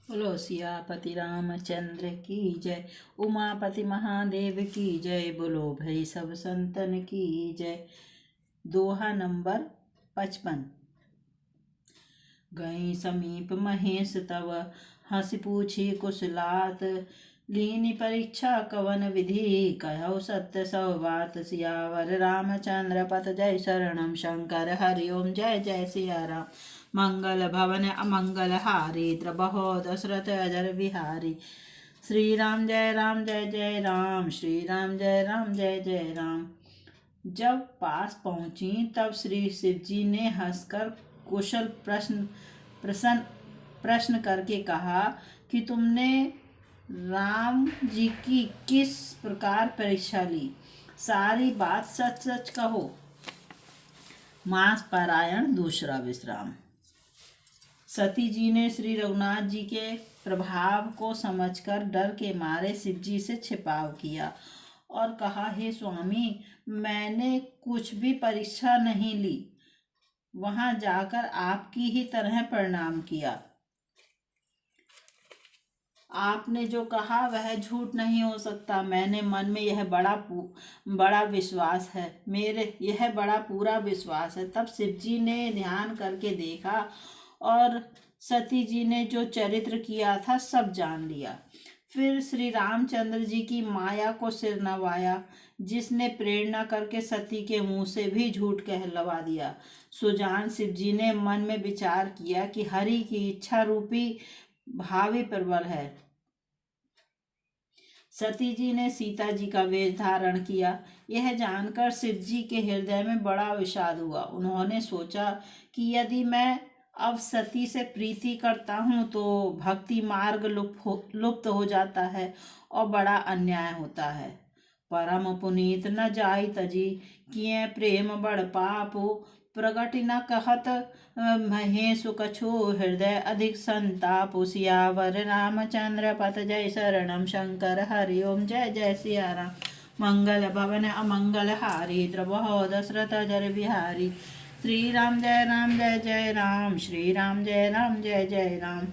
बोलो सियापति रामचंद्र की जय, उमापति महादेव की जय। बोलो भाई सब संतन की जय। दोहा नंबर 55। गई समीप महेश तव, हंस पूछी कुशलात। लीनी परीक्षा कवन विधि, कहौ सत्य सब बात। सियावर रामचंद्र पत जय, शरणम शंकर हरिओम जय जय सिया राम। मंगल भवन अमंगल हारी, द्रबहो दशरथ अजर बिहारी। श्री राम जय जय राम, श्री राम जय जय राम। जब पास पहुंची तब श्री शिव जी ने हंसकर कुशल प्रश्न करके कहा कि तुमने राम जी की किस प्रकार परीक्षा ली, सारी बात सच सच कहो। मास पारायण दूसरा विश्राम। सती जी ने श्री रघुनाथ जी के प्रभाव को समझकर डर के मारे शिव जी से छिपाव किया और कहा, हे स्वामी, मैंने कुछ भी परीक्षा नहीं ली, वहां जाकर आपकी ही तरह प्रणाम किया। आपने जो कहा वह झूठ नहीं हो सकता। मैंने मन में यह बड़ा विश्वास है, मेरे यह बड़ा पूरा विश्वास है। तब शिव जी ने ध्यान करके देखा और सती जी ने जो चरित्र किया था सब जान लिया। फिर श्री रामचंद्र जी की माया को सिर नवाया, जिसने प्रेरणा करके सती के मुंह से भी झूठ कहलवा दिया। सुजान शिव जी ने मन में विचार किया कि हरि की इच्छा रूपी भावी प्रबल है। सती जी ने सीता जी का वेश धारण किया। यह जानकर शिव जी के हृदय में बड़ा विषाद हुआ। उन्होंने सोचा कि यदि मैं अब सती से प्रीति करता हूँ तो भक्ति मार्ग लुप्त हो जाता है और बड़ा अन्याय होता है। परम पुनीत न जाई तजी, किए प्रेम बड़ पापो। प्रगट न कहत महेशु कछु, हृदय अधिक संतापो। सियावर रामचंद्र पत जय, शरणम शंकर हरिओम जय जय सिया राम। मंगल भवन अमंगल हारी, द्रबहो दशरथ अजर बिहारी। श्री राम जय जय राम, श्री राम जय जय राम।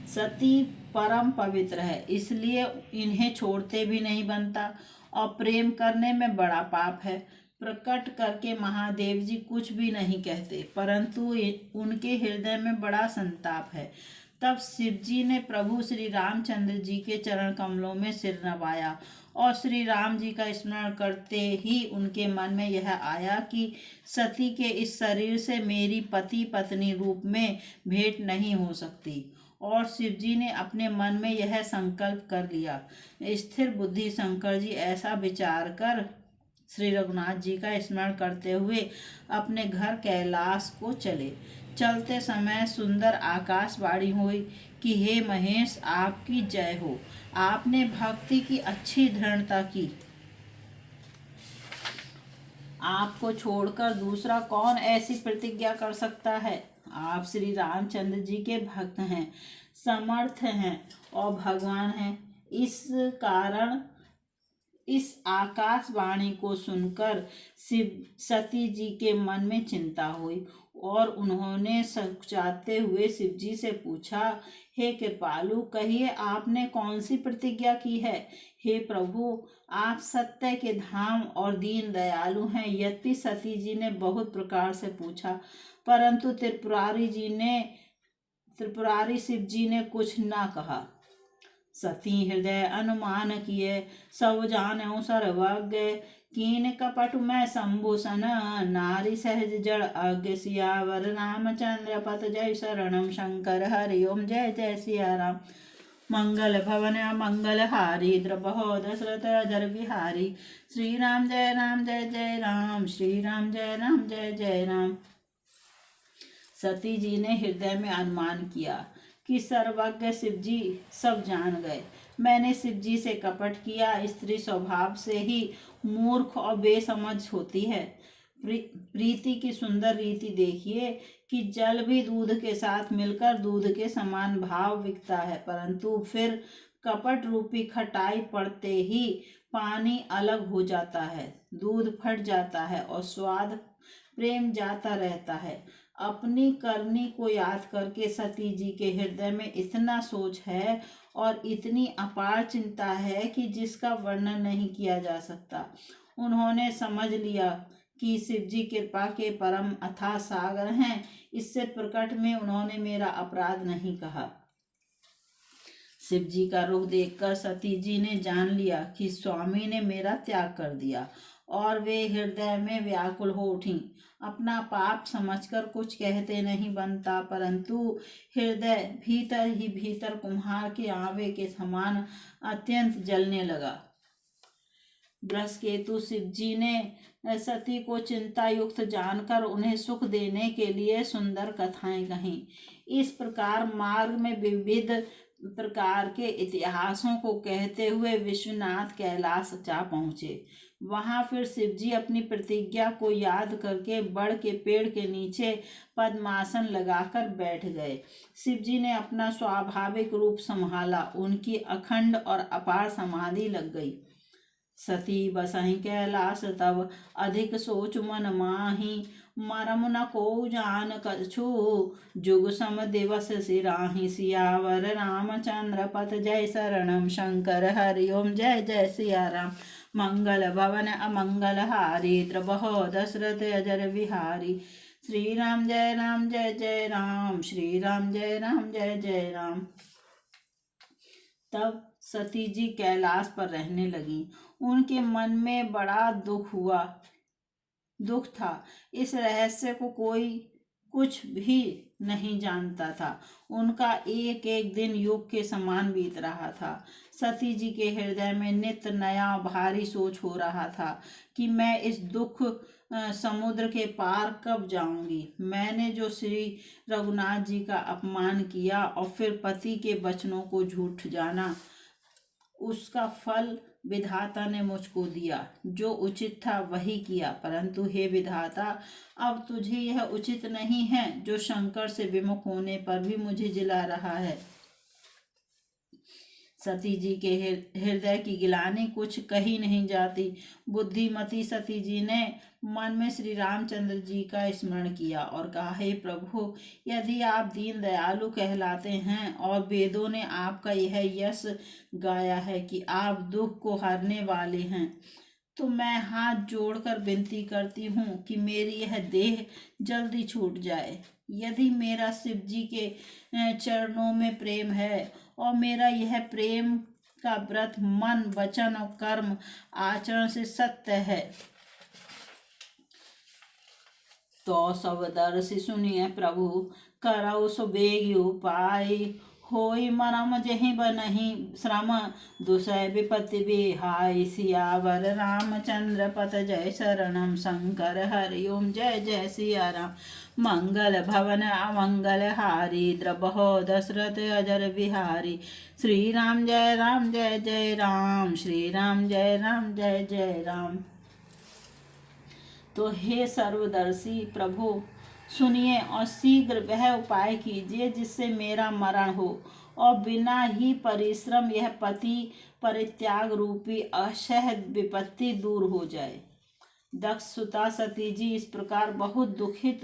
सती परम पवित्र है, इसलिए इन्हें छोड़ते भी नहीं बनता और प्रेम करने में बड़ा पाप है। प्रकट करके महादेव जी कुछ भी नहीं कहते, परंतु उनके हृदय में बड़ा संताप है। तब शिव जी ने प्रभु श्री रामचंद्र जी के चरण कमलों में सिर नवाया और श्री राम जी का स्मरण करते ही उनके मन में यह आया कि सती के इस शरीर से मेरी पति पत्नी रूप में भेंट नहीं हो सकती। और शिव जी ने अपने मन में यह संकल्प कर लिया। स्थिर बुद्धि शंकर जी ऐसा विचार कर श्री रघुनाथ जी का स्मरण करते हुए अपने घर कैलाश को चले। चलते समय सुंदर आकाशवाणी हुई कि हे महेश, आपकी जय हो। आपने भक्ति की अच्छी दृढ़ता की। आपको छोड़कर दूसरा कौन ऐसी प्रतिज्ञा कर सकता है। आप श्री रामचंद्र जी के भक्त हैं, समर्थ हैं और भगवान हैं। इस कारण इस आकाशवाणी को सुनकर सती जी के मन में चिंता हुई और उन्होंने सकुचाते हुए शिव जी से पूछा, हे कृपालु, कहिए आपने कौन सी प्रतिज्ञा की है। हे प्रभु, आप सत्य के धाम और दीन दयालु हैं। यद्यपि सती जी ने बहुत प्रकार से पूछा, परंतु त्रिपुरारी शिव जी ने कुछ ना कहा। सती हृदय अनुमान किए, सब जानऊ सर्वज्ञ। कीन कपट में संभूषण, नारी सहज जड़ अज्ञ। सियावर रामचंद्र पत जय, शरणम शंकर हरिओम जय जय सिया राम। मंगल भवन मंगल हारी, द्रबहो दशरथ अजर बिहारी। श्री राम जय जय राम, श्री राम जय जय राम। सती जी ने हृदय में अनुमान किया कि सर्वज्ञ शिव जी सब जान गए। मैंने शिव जी से कपट किया। स्त्री स्वभाव से ही मूर्ख और बेसमझ होती है। प्रीति की सुंदर रीति देखिए कि जल भी दूध के साथ मिलकर दूध के समान भाव विकता है, परंतु फिर कपट रूपी खटाई पड़ते ही पानी अलग हो जाता है, दूध फट जाता है और स्वाद प्रेम जाता रहता है। अपनी करनी को याद करके सती जी के हृदय में इतना सोच है और इतनी अपार चिंता है कि जिसका वर्णन नहीं किया जा सकता। उन्होंने समझ लिया कि शिव जी कृपा के परम अथाह सागर हैं। इससे प्रकट में उन्होंने मेरा अपराध नहीं कहा। शिव जी का रुख देखकर सती जी ने जान लिया कि स्वामी ने मेरा त्याग कर दिया और वे हृदय में व्याकुल हो उठी। अपना पाप समझकर कुछ कहते नहीं बनता, परंतु हृदय भीतर ही भीतर कुम्हार के आवे के समान अत्यंत जलने लगा। बृहस्पति शिव जी ने सती को चिंता युक्त जानकर उन्हें सुख देने के लिए सुंदर कथाएं कहीं। इस प्रकार मार्ग में विविध प्रकार के इतिहासों को कहते हुए विश्वनाथ कैलाश जा पहुँचे। वहां फिर शिव जी अपनी प्रतिज्ञा को याद करके बड़ के पेड़ के नीचे पद्मासन लगाकर बैठ गए। शिव जी ने अपना स्वाभाविक रूप संभाला। उनकी अखंड और अपार समाधि लग गई। सती बसहि कैलाश तब अधिक सोच मन माही, मरम न को जान कछु जुग सम दिवस सिराही। सियावर रामचंद्र पथ जय शरणम शंकर हरि ओम जय जय सिया राम। मंगल भवन अमंगल हारी द्रबहो दशरथ अजर बिहारी। श्री राम जय जय राम, श्री राम जय जय राम। तब सती जी कैलाश पर रहने लगी। उनके मन में बड़ा दुख था। इस रहस्य को कोई कुछ भी नहीं जानता था। उनका एक एक दिन युग के समान बीत रहा था। सती जी के हृदय में नित्य नया भारी सोच हो रहा था कि मैं इस दुख समुद्र के पार कब जाऊंगी। मैंने जो श्री रघुनाथ जी का अपमान किया और फिर पति के वचनों को झूठ जाना, उसका फल विधाता ने मुझको दिया। जो उचित था वही किया, परंतु हे विधाता, अब तुझे यह उचित नहीं है जो शंकर से विमुख होने पर भी मुझे जिला रहा है। सती जी के हृदय की गिलानी कुछ कही नहीं जाती। बुद्धिमती सती जी ने मन में श्री रामचंद्र जी का स्मरण किया और कहा, हे प्रभु, यदि आप दीन दयालु कहलाते हैं और वेदों ने आपका यह यश गाया है कि आप दुख को हरने वाले हैं, तो मैं हाथ जोड़कर विनती करती हूँ कि मेरी यह देह जल्दी छूट जाए। यदि मेरा शिव जी के चरणों में प्रेम है और मेरा यह प्रेम का व्रत मन वचन और कर्म आचरण से सत्य है, तो सब दर्शी सुनिए प्रभु, करौ सो बेग उपाय। होई मरम जहि बनहि श्रम, दुसै विपत्ति बिहाय। सियावर रामचंद्र पथ जय शरणम शंकर हरि ओम जय जय सिया राम। मंगल भवन अमंगल हारी द्रबहो दशरथ अजर बिहारी। श्री राम जय राम, श्री राम जय जय राम। तो हे सर्वदर्शी प्रभु, सुनिए और शीघ्र वह उपाय कीजिए जिससे मेरा मरण हो और बिना ही परिश्रम यह पति परित्याग रूपी अशह विपत्ति दूर हो जाए। दक्ष सुता सती जी इस प्रकार बहुत दुखित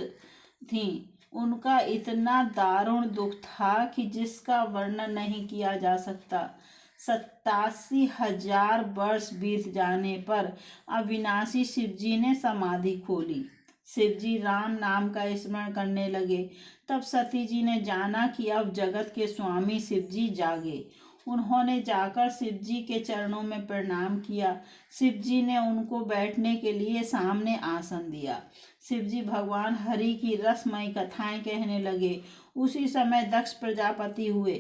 थीं। उनका इतना दारुण दुख था कि जिसका वर्णन नहीं किया जा सकता। 87,000 वर्ष बीत जाने पर अविनाशी शिव जी ने समाधि खोली। शिव जी राम नाम का स्मरण करने लगे। तब सती जी ने जाना कि अब जगत के स्वामी शिव जी जागे। उन्होंने जाकर शिव जी के चरणों में प्रणाम किया। शिव जी ने उनको बैठने के लिए सामने आसन दिया। शिव जी भगवान हरि की रसमयी कथाएं कहने लगे। उसी समय दक्ष प्रजापति हुए।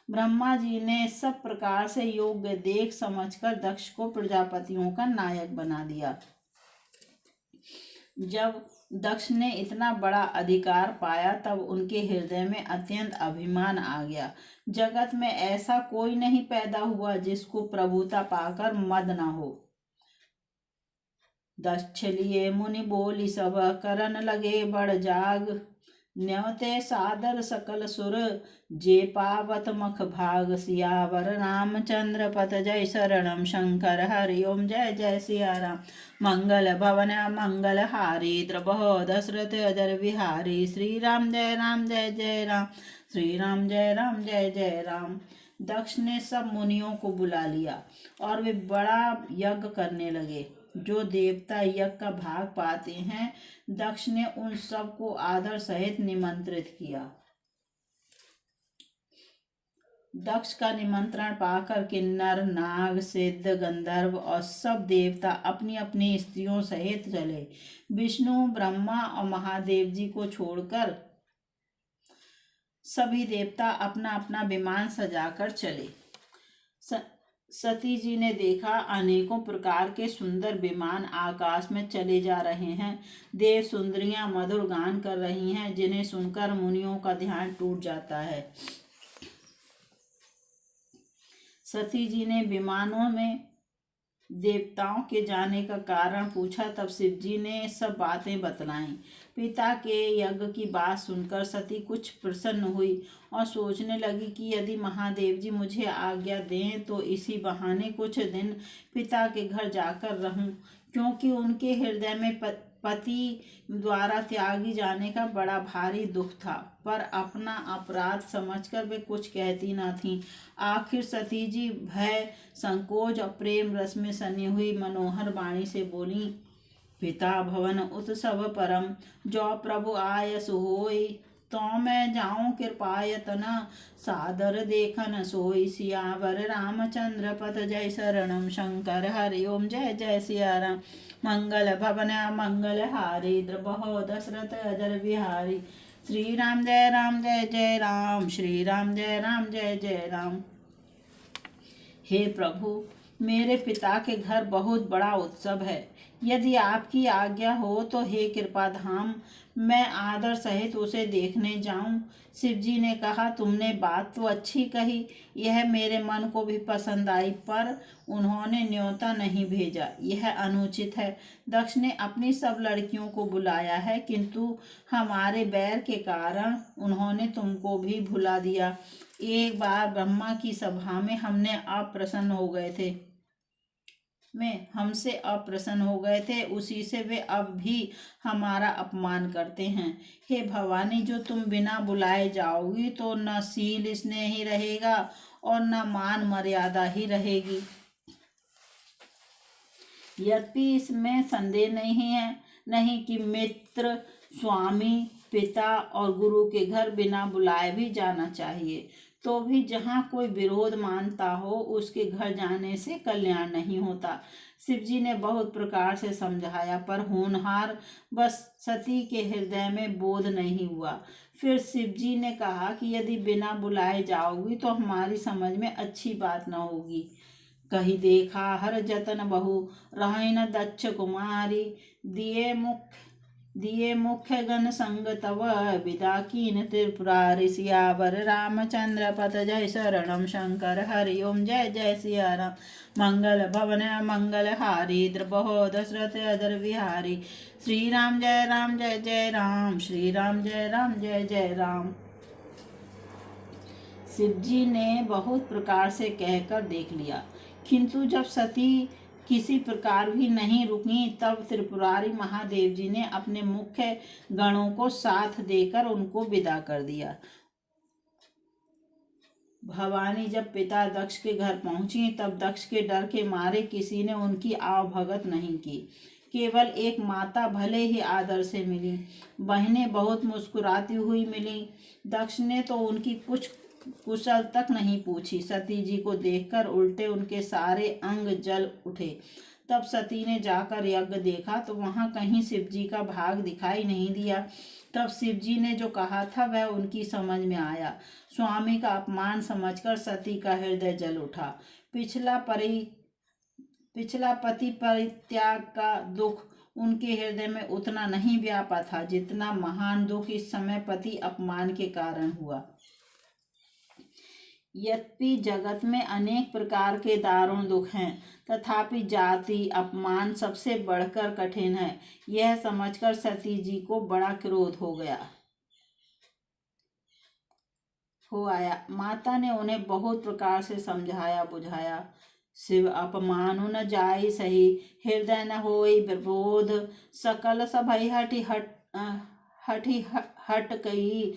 ब्रह्मा जी ने सब प्रकार से योग्य देख समझकर दक्ष को प्रजापतियों का नायक बना दिया। जब दक्ष ने इतना बड़ा अधिकार पाया तब उनके हृदय में अत्यंत अभिमान आ गया। जगत में ऐसा कोई नहीं पैदा हुआ जिसको प्रभुता पाकर मद न हो। दक्ष लिए मुनि बोली सब, करन लगे बड़ जाग। न्योते सादर सकल सुर, जे पावत मख भाग सियावर रामचंद्र पत जय शरणम शंकर हरि ओम जय जय सिया राम। मंगल भवन मंगल हारी द्रबहो दशरथ अजर विहारी, श्री राम जय जय राम, श्री राम जय जय राम। दक्ष ने सब मुनियों को बुला लिया और वे बड़ा यज्ञ करने लगे। जो देवता यज्ञ का भाग पाते हैं, दक्ष ने उन सब को आदर सहित निमंत्रित किया। दक्ष का निमंत्रण पाकर किन्नर नाग सिद्ध गंधर्व और सब देवता अपनी अपनी स्त्रियों सहित चले। विष्णु ब्रह्मा और महादेव जी को छोड़कर सभी देवता अपना अपना विमान सजाकर चले। सती जी ने देखा अनेकों प्रकार के सुंदर विमान आकाश में चले जा रहे हैं। देव सुंदरियां मधुर गान कर रही हैं, जिन्हें सुनकर मुनियों का ध्यान टूट जाता है। सती जी ने विमानों में देवताओं के जाने का कारण पूछा। तब शिव जी ने सब बातें बतलाईं। पिता के यज्ञ की बात सुनकर सती कुछ प्रसन्न हुई और सोचने लगी कि यदि महादेव जी मुझे आज्ञा दें तो इसी बहाने कुछ दिन पिता के घर जाकर रहूं, क्योंकि उनके हृदय में पति द्वारा त्यागी जाने का बड़ा भारी दुख था, पर अपना अपराध समझकर वे कुछ कहती न थीं। आखिर सती जी भय संकोच और प्रेम रस में सनी हुई मनोहर वाणी से बोली, पिता भवन उत्सव परम, जो प्रभु आयस होय, तो मैं जाऊं कृपायतन, सादर देखन सोई, सियावर रामचंद्र पथ जय शरणम शंकर हरि ओम जय जय सिया राम। मंगल भवन मंगल हारी द्रबहो दशरथ अजर विहारी, श्री राम जय राम, श्री राम जय जय राम। हे प्रभु, मेरे पिता के घर बहुत बड़ा उत्सव है। यदि आपकी आज्ञा हो तो हे कृपाधाम, मैं आदर सहित उसे देखने जाऊं। शिव जी ने कहा, तुमने बात तो अच्छी कही, यह मेरे मन को भी पसंद आई, पर उन्होंने न्योता नहीं भेजा, यह अनुचित है। दक्ष ने अपनी सब लड़कियों को बुलाया है, किंतु हमारे बैर के कारण उन्होंने तुमको भी भुला दिया। एक बार ब्रह्मा की सभा में हमसे अप्रसन्न हो गए थे, उसी से वे अब भी हमारा अपमान करते हैं। हे भवानी, जो तुम बिना बुलाए जाओगी तो न शील स्नेह ही रहेगा और न मान मर्यादा ही रहेगी। यद्यपि इसमें संदेह नहीं कि मित्र, स्वामी, पिता और गुरु के घर बिना बुलाए भी जाना चाहिए, तो भी जहाँ कोई विरोध मानता हो उसके घर जाने से कल्याण नहीं होता। शिव जी ने बहुत प्रकार से समझाया, पर होनहार बस सती के हृदय में बोध नहीं हुआ। फिर शिव जी ने कहा कि यदि बिना बुलाए जाओगी तो हमारी समझ में अच्छी बात न होगी। कही देखा हर जतन बहु, रहे न दक्ष कुमारी, दिए मुख्य गण संग तव, विदा कीन त्रिपुरारी, सियावर रामचंद्र पथ जय शरणम शंकर हरि ओम जय जय सिया राम। मंगल भवन मंगल हारी द्रबहो दशरथ अजर विहारी, श्री राम जय जय राम, श्री राम जय जय राम। शिव जी ने बहुत प्रकार से कहकर देख लिया, किंतु जब सती किसी प्रकार भी नहीं रुकी, तब त्रिपुरारी महादेव जी ने अपने मुख्य गणों को साथ देकर उनको विदा कर दिया। भवानी जब पिता दक्ष के घर पहुंची, तब दक्ष के डर के मारे किसी ने उनकी आवभगत नहीं की। केवल एक माता भले ही आदर से मिली, बहनें बहुत मुस्कुराती हुई मिली। दक्ष ने तो उनकी कुछ कुशल तक नहीं पूछी। सती जी को देखकर उल्टे उनके सारे अंग जल उठे। तब सती ने जाकर यज्ञ देखा तो वहां कहीं शिव जी का भाग दिखाई नहीं दिया। तब शिव जी ने जो कहा था वह उनकी समझ में आया। स्वामी का अपमान समझकर सती का हृदय जल उठा। पिछला पति परित्याग का दुख उनके हृदय में उतना नहीं व्यापा था जितना महान दुख इस समय पति अपमान के कारण हुआ। यद्यपि जगत में अनेक प्रकार के दारुण दुख हैं, तथापि जाति अपमान सबसे बढ़कर कठिन है। यह समझकर सती जी को बड़ा क्रोध हो गया। हो आया। माता ने उन्हें बहुत प्रकार से समझाया बुझाया। शिव अपमानु न जाई सही, हृदय न होई प्रबोध, सकल सभई हठी हट कई,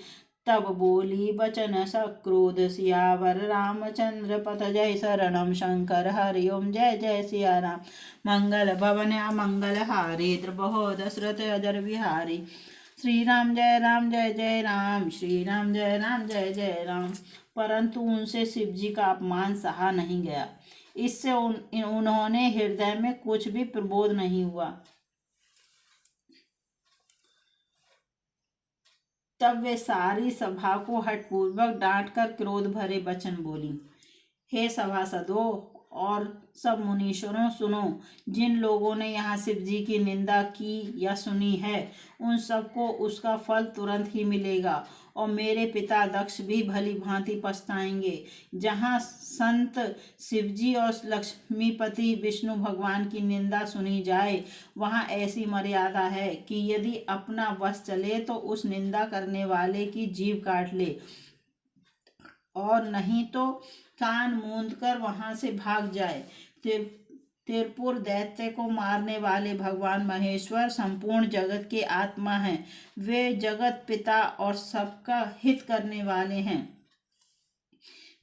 तब बोली बचन सक्रोध, सियावर रामचंद्र पथ जय शरणम शंकर हरि ओम जय जय सिया राम। मंगल भवन अमंगल हारी, द्रुपहो दशरथ अजर बिहारी। श्री राम जय जय राम, श्री राम जय जय राम। परंतु उनसे शिव जी का अपमान सहा नहीं गया। इससे उन्होंने हृदय में कुछ भी प्रबोध नहीं हुआ। तब वे सारी सभा को हठपूर्वक डांटकर क्रोध भरे वचन बोली। हे सभासदों और सब मुनीश्वरों, सुनो। जिन लोगों ने यहाँ शिव जी की निंदा की या सुनी है, उन सबको उसका फल तुरंत ही मिलेगा, और मेरे पिता दक्ष भी भली भांति पछताएंगे। जहाँ संत शिव जी और लक्ष्मीपति विष्णु भगवान की निंदा सुनी जाए, वहाँ ऐसी मर्यादा है कि यदि अपना वश चले तो उस निंदा करने वाले की जीभ काट ले, और नहीं तो कान मूंद कर वहां से भाग जाए। त्रिपुर दैत्य को मारने वाले भगवान महेश्वर संपूर्ण जगत के आत्मा हैं। वे जगत पिता और सबका हित करने वाले हैं।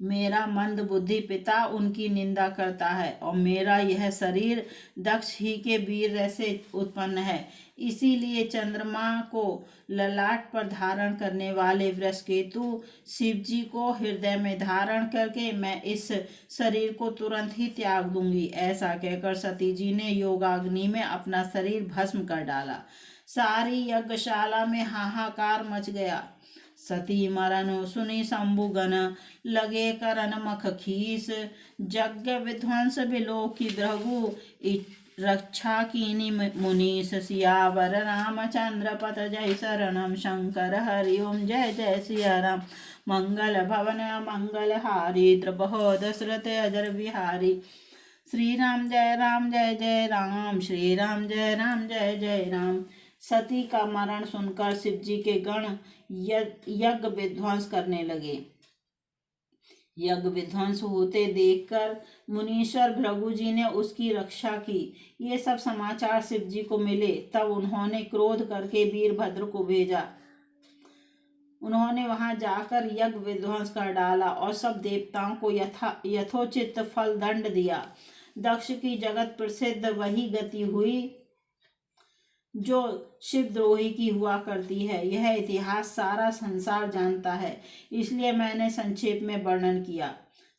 मेरा मंद बुद्धि पिता उनकी निंदा करता है, और मेरा यह शरीर दक्ष ही के वीर से उत्पन्न है। इसीलिए चंद्रमा को ललाट पर धारण करने वाले वृषकेतु शिव जी को हृदय में धारण करके मैं इस शरीर को तुरंत ही त्याग दूंगी। ऐसा कहकर सती जी ने योगाग्नि में अपना शरीर भस्म कर डाला। सारी यज्ञशाला में हाहाकार मच गया। सती मरण सुनी शंभुगन, लगे करन मख खीस, यज्ञ विध्वंस बिलो की द्रघु, रक्षा कीनी मुनीस, सियावर रामचंद्र पथ जय शरणम शंकर हरि ओम जय जय सिया राम। मंगल भवन मंगल हारी, द्रुपहो दशरथ अजर बिहारी। श्री राम जय जय राम, श्री राम जय जय राम। सती का मरण सुनकर शिव जी के गण यज्ञ विध्वंस करने लगे। यज्ञ विध्वंस होते देखकर मुनीश्वर भृगु जी ने उसकी रक्षा की। ये सब समाचार शिव जी को मिले। तब उन्होंने क्रोध करके वीरभद्र को भेजा। उन्होंने वहां जाकर यज्ञ विध्वंस कर डाला और सब देवताओं को यथोचित फल दंड दिया। दक्ष की जगत प्रसिद्ध वही गति हुई जो शिवद्रोही की हुआ करती है। यह इतिहास सारा संसार जानता है, इसलिए मैंने संक्षेप में वर्णन किया।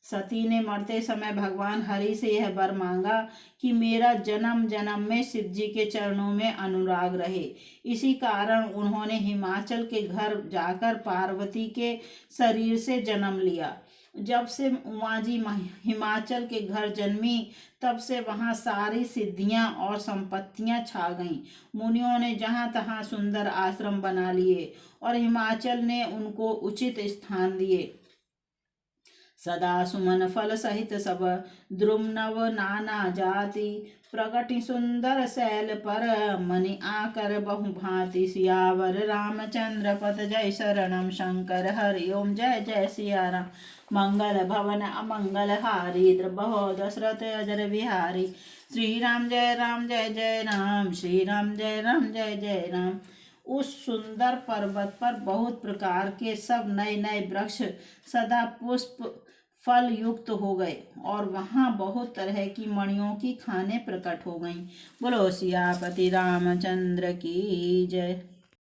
सती ने मरते समय भगवान हरि से यह वर मांगा कि मेरा जन्म जन्म में शिव जी के चरणों में अनुराग रहे। इसी कारण उन्होंने हिमाचल के घर जाकर पार्वती के शरीर से जन्म लिया। जब से उमा जी हिमाचल के घर जन्मी, तब से वहाँ सारी सिद्धियां और संपत्तियां छा गईं। मुनियों ने जहाँ तहाँ सुंदर आश्रम बना लिए और हिमाचल ने उनको उचित स्थान दिए। सदा सुमन फल सहित सब द्रुम नव नाना जाति, प्रगति सुंदर शैल पर मनि आकर बहु भांति, सियावर रामचंद्र पथ जय शरणम शंकर हरि ओम जय जय सिया राम। मंगल भवन अमंगल हारी, द्रुपहो दशरथ अजर बिहारी। श्री राम जय जय राम, श्री राम जय जय राम। उस सुंदर पर्वत पर बहुत प्रकार के सब नए नए वृक्ष सदा पुष्प फल युक्त हो गए, और वहाँ बहुत तरह की मणियों की खाने प्रकट हो गईं। बोलो सियापति रामचंद्र की जय।